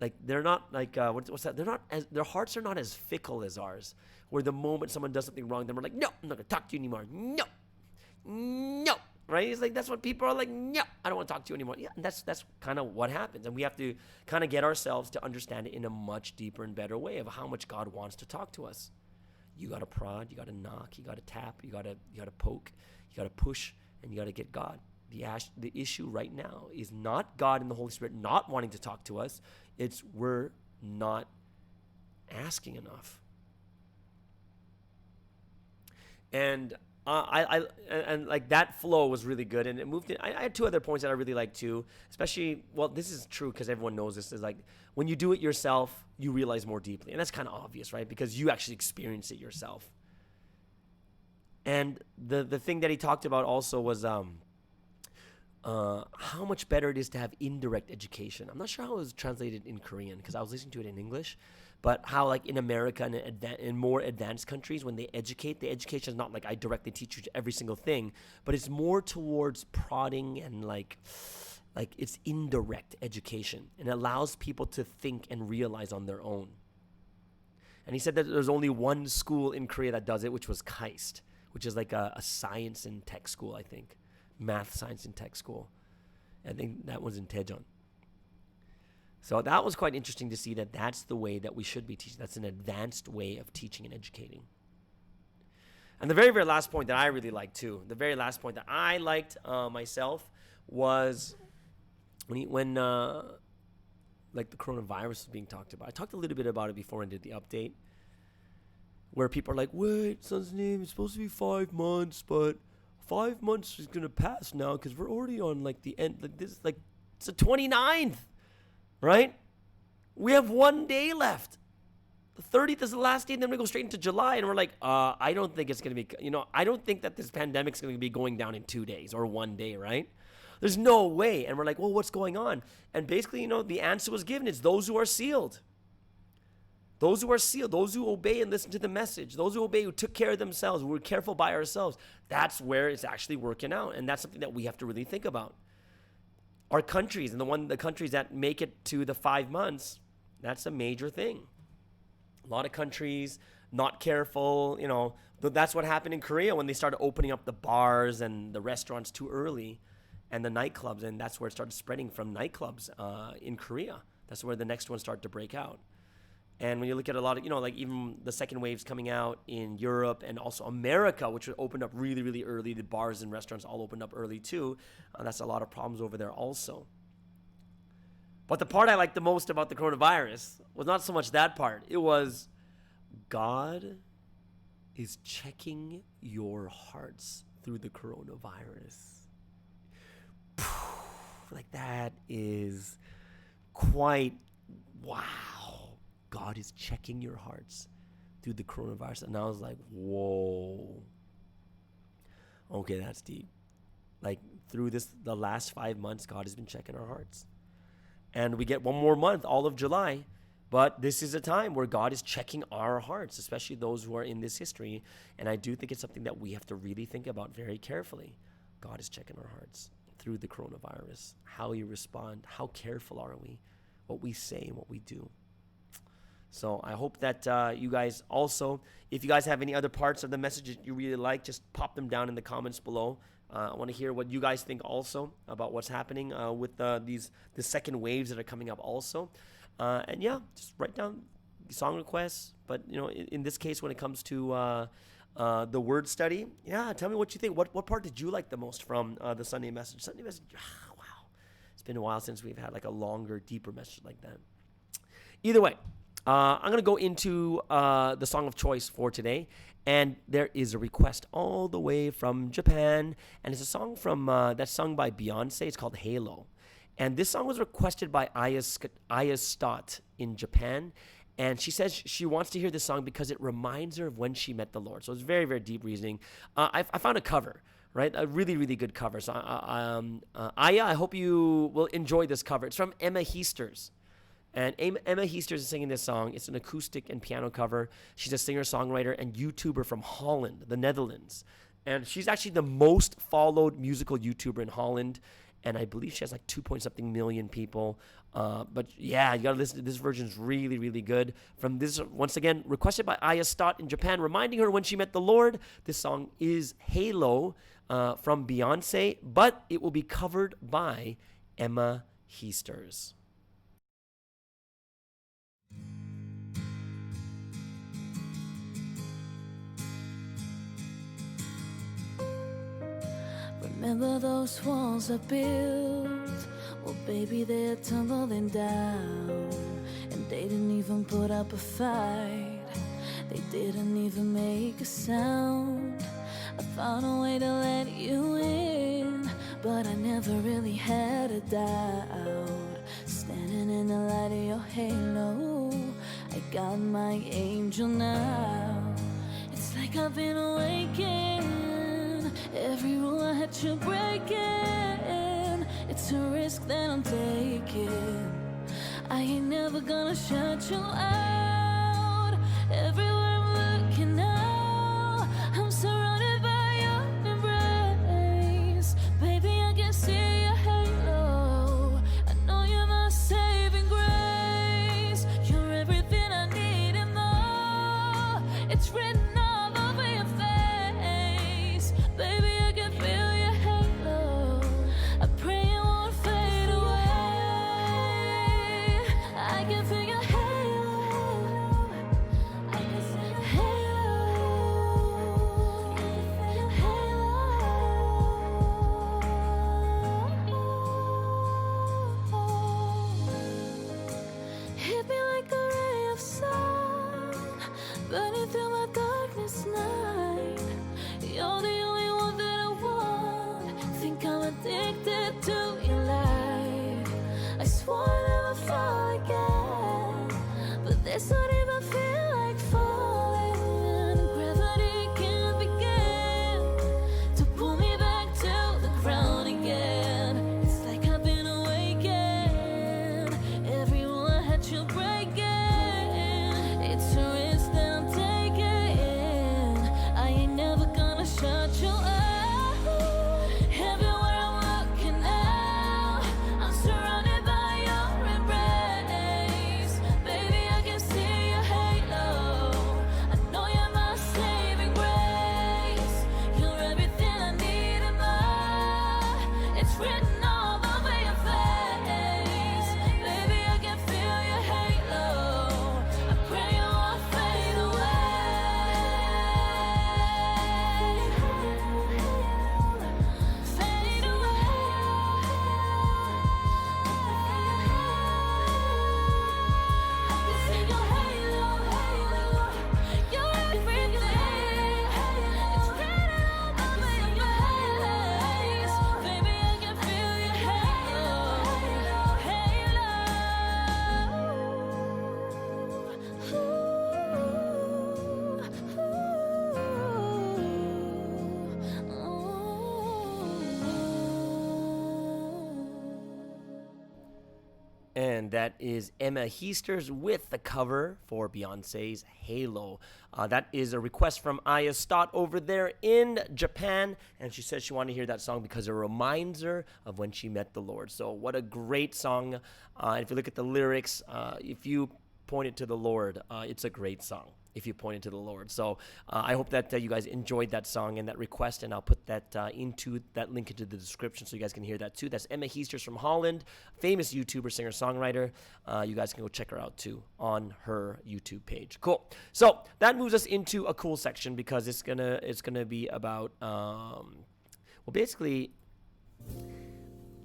Like they're not like what's that? Their hearts are not as fickle as ours. Where the moment someone does something wrong, then we're like, no, I'm not gonna talk to you anymore. No, right? It's like that's what people are like. No, I don't want to talk to you anymore. Yeah, and that's kind of what happens, and we have to kind of get ourselves to understand it in a much deeper and better way of how much God wants to talk to us. You gotta prod, you gotta knock, you gotta tap, you gotta poke, you gotta push, and you gotta get God. The issue right now is not God and the Holy Spirit not wanting to talk to us. It's we're not asking enough. And I like that flow was really good, and it moved. I had two other points that I really liked too. Especially, well, this is true because everyone knows this. Is like when you do it yourself, you realize more deeply, and that's kind of obvious, right? Because you actually experience it yourself. And the thing that he talked about also was how much better it is to have indirect education. I'm not sure how it was translated in Korean because I was listening to it in English, but how like in America and in more advanced countries, when they educate, the education is not like I directly teach you every single thing, but it's more towards prodding and like it's indirect education, and it allows people to think and realize on their own. And he said that there's only one school in Korea that does it, which was KAIST, which is like a science and tech school, I think. Math, science, and tech school. I think that was in Daejeon. So that was quite interesting to see that that's the way that we should be teaching. That's an advanced way of teaching and educating. And the very, very last point that I really liked too, the very last point that I liked myself was when like the coronavirus was being talked about. I talked a little bit about it before I did the update, where people are like, wait, son's name is supposed to be 5 months, but 5 months is going to pass now because we're already on like the end. Like this, like it's the 29th, right? We have 1 day left. The 30th is the last day, and then we go straight into July, and we're like, I don't think it's going to be, I don't think that this pandemic's going to be going down in 2 days or 1 day, right? There's no way. And we're like, well, what's going on? And basically, the answer was given. It's those who are sealed. Those who are sealed, those who obey and listen to the message, those who obey, who took care of themselves, who were careful by ourselves, that's where it's actually working out. And that's something that we have to really think about. Our countries, and the countries that make it to the 5 months, that's a major thing. A lot of countries, not careful, that's what happened in Korea when they started opening up the bars and the restaurants too early and the nightclubs. And that's where it started spreading from nightclubs in Korea. That's where the next one started to break out. And when you look at a lot of, like even the second waves coming out in Europe and also America, which opened up really, really early, the bars and restaurants all opened up early too. That's a lot of problems over there also. But the part I liked the most about the coronavirus was not so much that part. It was God is checking your hearts through the coronavirus. Like that is quite wow. God is checking your hearts through the coronavirus. And I was like, whoa. Okay, that's deep. Like through the last 5 months, God has been checking our hearts. And we get one more month, all of July. But this is a time where God is checking our hearts, especially those who are in this history. And I do think it's something that we have to really think about very carefully. God is checking our hearts through the coronavirus. How we respond, how careful are we, what we say and what we do. So I hope that you guys also, if you guys have any other parts of the message that you really like, just pop them down in the comments below. I want to hear what you guys think also about what's happening with the second waves that are coming up also. And yeah, just write down song requests. But in this case, when it comes to the word study, yeah, tell me what you think. What part did you like the most from the Sunday message? Sunday message, wow. It's been a while since we've had like a longer, deeper message like that. Either way. I'm going to go into the song of choice for today, and there is a request all the way from Japan, and it's a song from that's sung by Beyonce. It's called Halo, And this song was requested by Aya Stott in Japan. And she says she wants to hear this song because it reminds her of when she met the Lord. So it's very, very deep reasoning. I found a cover, right? A really, really good cover. So Aya, I hope you will enjoy this cover. It's from Emma Heasters. And Emma Heasters is singing this song. It's an acoustic and piano cover. She's a singer-songwriter and YouTuber from Holland, the Netherlands. And she's actually the most followed musical YouTuber in Holland. And I believe she has like 2 million people. But yeah, you gotta listen to this version. Is really, really good. From this, once again, requested by Aya Stott in Japan, reminding her when she met the Lord. This song is Halo from Beyonce, but it will be covered by Emma Heasters. Remember those walls I built? Well, baby, they're tumbling down. And they didn't even put up a fight. They didn't even make a sound. I found a way to let you in, but I never really had a doubt. Standing in the light of your halo, I got my angel now. It's like I've been awakened. Every rule I had to break in. It's a risk that I'm taking. I ain't never gonna shut you out. Everywhere I'm looking now, I'm surrounded by your embrace. Baby, I can see your halo. I know you're my saving grace. You're everything I need and more. It's written all over your face. Baby, I can feel your halo. I pray it won't fade away. I can feel your halo. I can see your hit me like a ray of sun, burning through my darkness night. You're the only one that I want. Think I'm addicted to your light. I swore I'd never fall again, but this don't even feel like falling. Gravity can't begin to pull me back to the ground again. It's like I've been awakened. Every rule I had to break in. It's a risk that I'm taking. I ain't never gonna shut you out. Everywhere I'm looking now, I'm surrounded by your embrace. Baby, I can see your halo. I know you're my saving grace. You're everything I need and more. It's written all over your face. Baby, I can feel your halo. I pray it won't fade away. Fade away. I can see your halo. You're everything. It's written all over your face. Baby, I can feel your halo. And that is Emma Heasters with the cover for Beyonce's Halo. That is a request from Aya Stott over there in Japan. And she says she wanted to hear that song because it reminds her of when she met the Lord. So what a great song. And if you look at the lyrics, if you point it to the Lord, it's a great song. If you point it to the Lord. So I hope that you guys enjoyed that song and that request, and I'll put that into that link into the description so you guys can hear that too. That's Emma Heasters from Holland, famous YouTuber, singer, songwriter. You guys can go check her out too on her YouTube page. Cool. So that moves us into a cool section because it's gonna be about well, basically,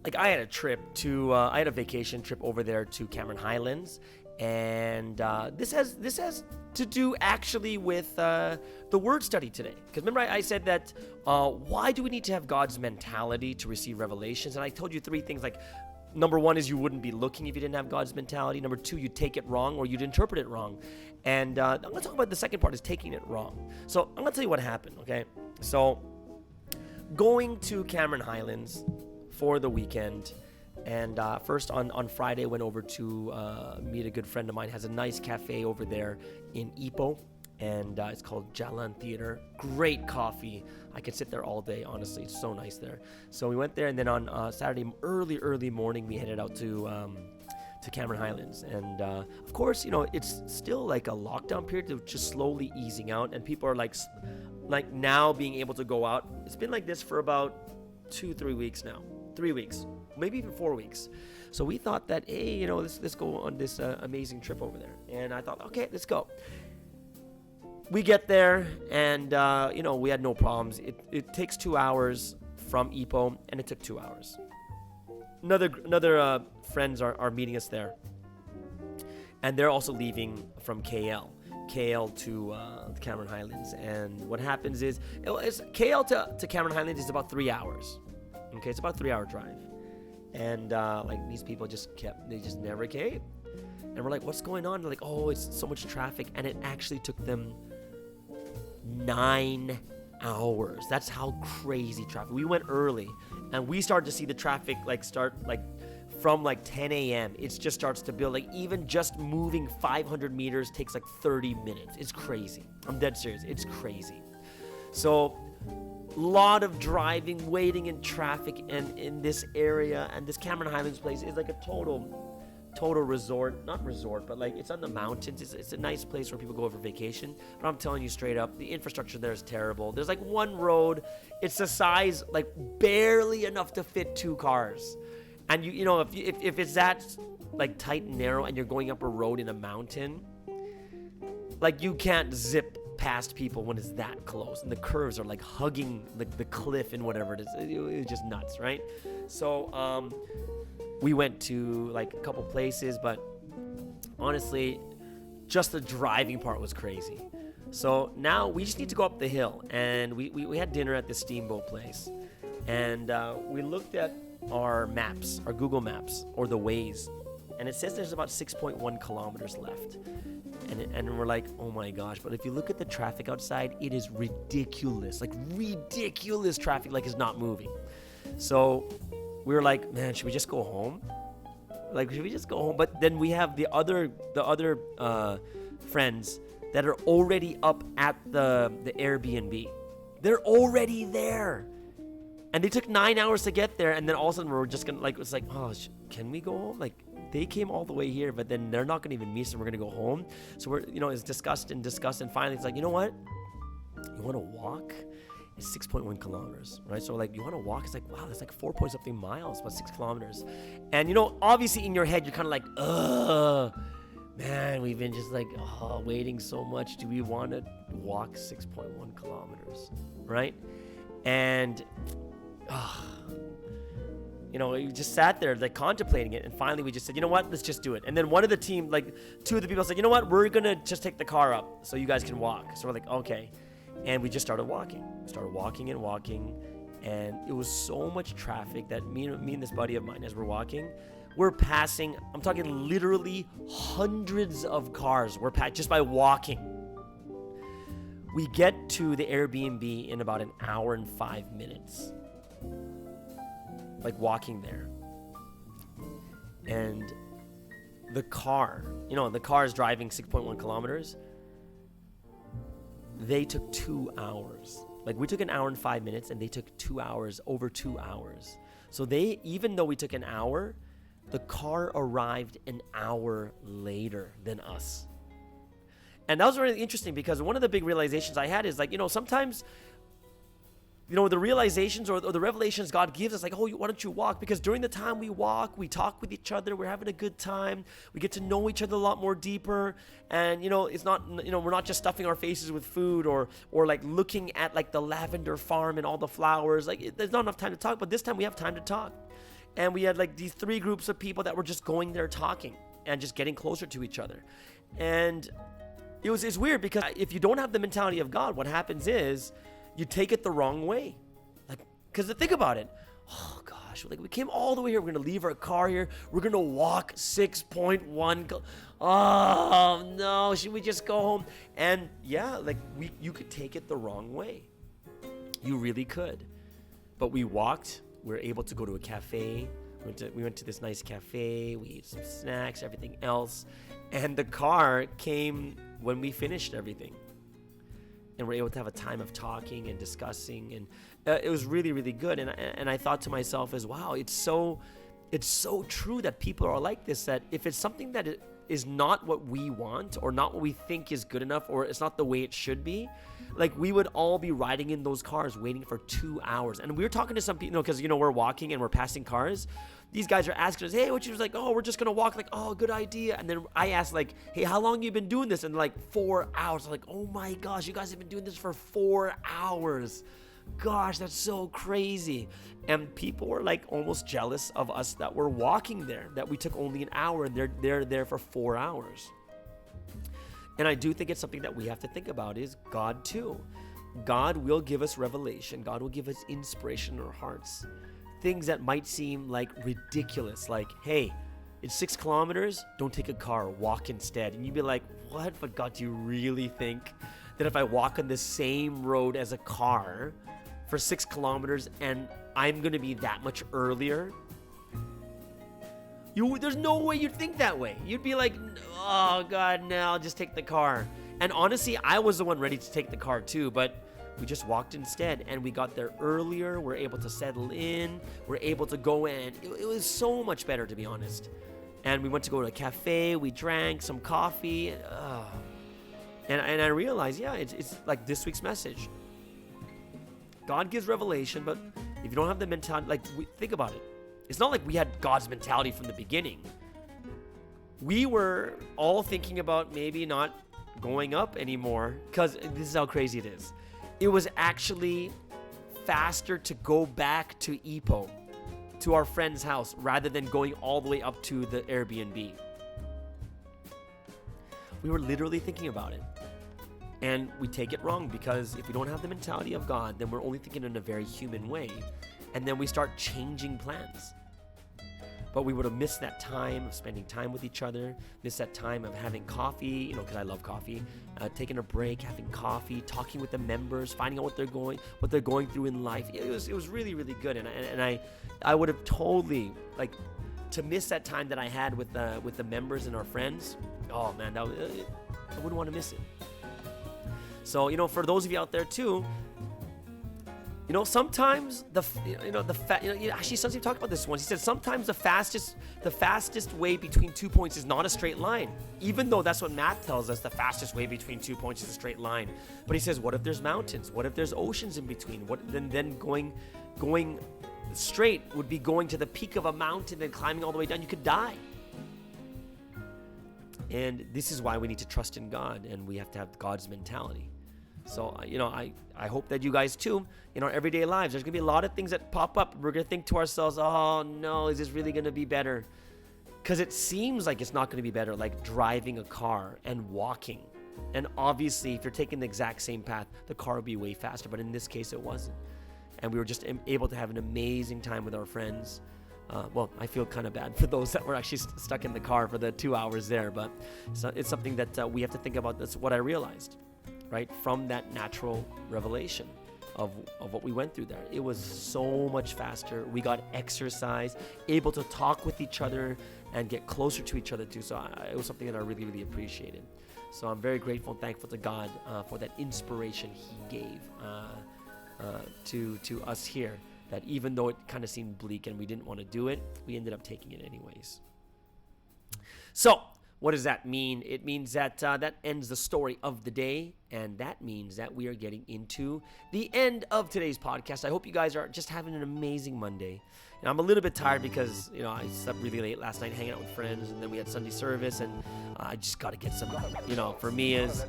like I had a vacation trip over there to Cameron Highlands. And this has to do actually with the word study today. Because remember I said that why do we need to have God's mentality to receive revelations? And I told you three things, like number one is you wouldn't be looking if you didn't have God's mentality. Number two, you'd take it wrong or you'd interpret it wrong. And I'm going to talk about the second part, is taking it wrong. So I'm going to tell you what happened, okay? So going to Cameron Highlands for the weekend, and first on Friday, went over to meet a good friend of mine. Has a nice cafe over there in Ipoh, and it's called Jalan Theater. Great coffee. I could sit there all day, honestly. It's so nice there. So we went there, and then on Saturday early morning, we headed out to Cameron Highlands. And of course, it's still like a lockdown period. They're just slowly easing out, and people are like now being able to go out. It's been like this for about 2-3 weeks now. 3 weeks, maybe even 4 weeks. So we thought that, hey, let's go on this amazing trip over there. And I thought, okay, let's go. We get there, and we had no problems. It takes 2 hours from Ipoh, and it took 2 hours. Another friends are meeting us there, and they're also leaving from KL to Cameron Highlands. And what happens is, KL to Cameron Highlands is about 3 hours. Okay, it's about a 3-hour drive. And these people they just never came. And we're like, what's going on? They're like, oh, it's so much traffic. And it actually took them 9 hours. That's how crazy traffic. We went early, and we started to see the traffic start from 10 a.m. It just starts to build. Even just moving 500 meters takes 30 minutes. It's crazy. I'm dead serious. It's crazy. So lot of driving, waiting in traffic, and in this area, and this Cameron Highlands place is like a total resort, not resort, but it's on the mountains. It's a nice place where people go over vacation. But I'm telling you straight up, the infrastructure there is terrible. There's one road. It's the size, barely enough to fit 2 cars. And if it's that tight and narrow, and you're going up a road in a mountain, you can't zip past people when it's that close, and the curves are hugging the cliff and whatever it is. It was just nuts, right? So we went to a couple places, but honestly, just the driving part was crazy. So now we just need to go up the hill, and we had dinner at the steamboat place, and we looked at our maps, our Google Maps, or the Waze, and it says there's about 6.1 kilometers left. And we're like, oh my gosh. But if you look at the traffic outside, it is ridiculous. Ridiculous traffic, is not moving. So we were like, man, should we just go home? Should we just go home? But then we have the other friends that are already up at the Airbnb. They're already there. And they took 9 hours to get there. And then all of a sudden we're just going to, it's like, oh, can we go home? They came all the way here, but then they're not going to even meet us, and we're going to go home. So we're, it's discussed, and finally it's like, you know what? You want to walk? It's 6.1 kilometers, right? So you want to walk? It's like, wow, that's 4-point-something miles, about 6 kilometers. And obviously in your head, you're kind of like, ugh, man, we've been just waiting so much. Do we want to walk 6.1 kilometers, right? And, we just sat there contemplating it, and finally we just said, you know what, let's just do it. And then one of the team, 2 of the people said, you know what, we're gonna just take the car up so you guys can walk. So we're like, okay. And we just started walking and walking, and it was so much traffic that me and this buddy of mine, as we're walking, we're passing, I'm talking literally hundreds of cars we're just by walking. We get to the Airbnb in about an hour and 5 minutes. Walking there. And the car is driving 6.1 kilometers. They took 2 hours. We took an hour and 5 minutes, and they took 2 hours, over 2 hours. So even though we took an hour, the car arrived an hour later than us. And that was really interesting, because one of the big realizations I had is sometimes the realizations or the revelations God gives us, oh, why don't you walk? Because during the time we walk, we talk with each other, we're having a good time, we get to know each other a lot more deeper, and it's not, we're not just stuffing our faces with food or looking at the lavender farm and all the flowers. There's not enough time to talk, but this time we have time to talk. And we had these 3 groups of people that were just going there talking and just getting closer to each other. And it's weird, because if you don't have the mentality of God, what happens is you take it the wrong way. Because think about it. oh gosh, like we came all the way here. We're going to leave our car here. We're going to walk 6.1. Oh no, should we just go home? And yeah, like you could take it the wrong way. You really could. But we walked. We were able to go to a cafe. We went to this nice cafe. We ate some snacks, everything else. And the car came when we finished everything. And we're able to have a time of talking and discussing. And it was really, really good. And I thought to myself as, wow, it's so true that people are like this, that if it's something that is not what we want or not what we think is good enough or it's not the way it should be, like we would all be riding in those cars waiting for 2 hours. And we were talking to some people, because, we're walking and we're passing cars. These guys are asking us, hey, what you was like, oh, we're just going to walk. Like, oh, good idea. And then I asked, like, hey, how long you been doing this? And like 4 hours. I'm like, oh my gosh, you guys have been doing this for 4 hours. Gosh, that's so crazy. And people were like almost jealous of us that we're walking there, that we took only an hour and they're there for 4 hours. And I do think it's something that we have to think about is God too. God will give us revelation. God will give us inspiration in our hearts. Things that might seem like ridiculous, like, hey, it's 6 kilometers, don't take a car, walk instead. And you'd be like, what? But God, do you really think that if I walk on the same road as a car for 6 kilometers and I'm going to be that much earlier? There's no way you'd think that way. You'd be like, oh God, no, I'll just take the car. And honestly, I was the one ready to take the car too, but we just walked instead, and we got there earlier. We're able to settle in. We're able to go in. It was so much better, to be honest. And we went to go to a cafe. We drank some coffee. And I realized, yeah, it's like this week's message. God gives revelation, but if you don't have the mentality, like, think about it. It's not like we had God's mentality from the beginning. We were all thinking about maybe not going up anymore, because this is how crazy it is. It was actually faster to go back to Ipoh, to our friend's house, rather than going all the way up to the Airbnb. We were literally thinking about it. And we take it wrong, because if we don't have the mentality of God, then we're only thinking in a very human way. And then we start changing plans. But we would have missed that time of spending time with each other, missed that time of having coffee, because I love coffee, taking a break, having coffee, talking with the members, finding out what they're going through in life. It was really, really good. And I would have totally, like, to miss that time that I had with the members and our friends. Oh man, I wouldn't want to miss it. So, for those of you out there too, sometimes actually Sunday talked about this once. He said sometimes the fastest way between 2 points is not a straight line. Even though that's what math tells us, the fastest way between 2 points is a straight line. But he says, what if there's mountains? What if there's oceans in between? Then going straight would be going to the peak of a mountain and climbing all the way down. You could die. And this is why we need to trust in God, and we have to have God's mentality. So, I hope that you guys too, in our everyday lives, there's going to be a lot of things that pop up. We're going to think to ourselves, oh no, is this really going to be better? Because it seems like it's not going to be better, like driving a car and walking. And obviously, if you're taking the exact same path, the car would be way faster. But in this case, it wasn't. And we were just able to have an amazing time with our friends. Well, I feel kind of bad for those that were actually stuck in the car for the 2 hours there. But it's something that we have to think about. That's what I realized. Right, from that natural revelation of what we went through there. It was so much faster. We got exercise, able to talk with each other and get closer to each other too. So it was something that I really, really appreciated. So I'm very grateful and thankful to God for that inspiration He gave to us here. That even though it kind of seemed bleak and we didn't want to do it, we ended up taking it anyways. So, what does that mean? It means that that ends the story of the day, and that means that we are getting into the end of today's podcast. I hope you guys are just having an amazing Monday. And I'm a little bit tired because, I slept really late last night hanging out with friends, and then we had Sunday service, and I just got to get some, for me is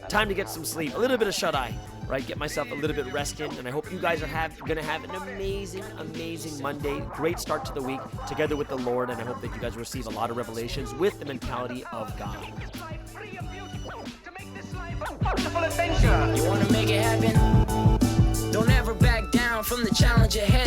time to get some sleep, a little bit of shut-eye, right? Get myself a little bit rested, and I hope you guys are going to have an amazing, amazing Monday. Great start to the week together with the Lord, and I hope that you guys receive a lot of revelations with the mentality of God. You want to make it happen? Don't ever back down from the challenge ahead.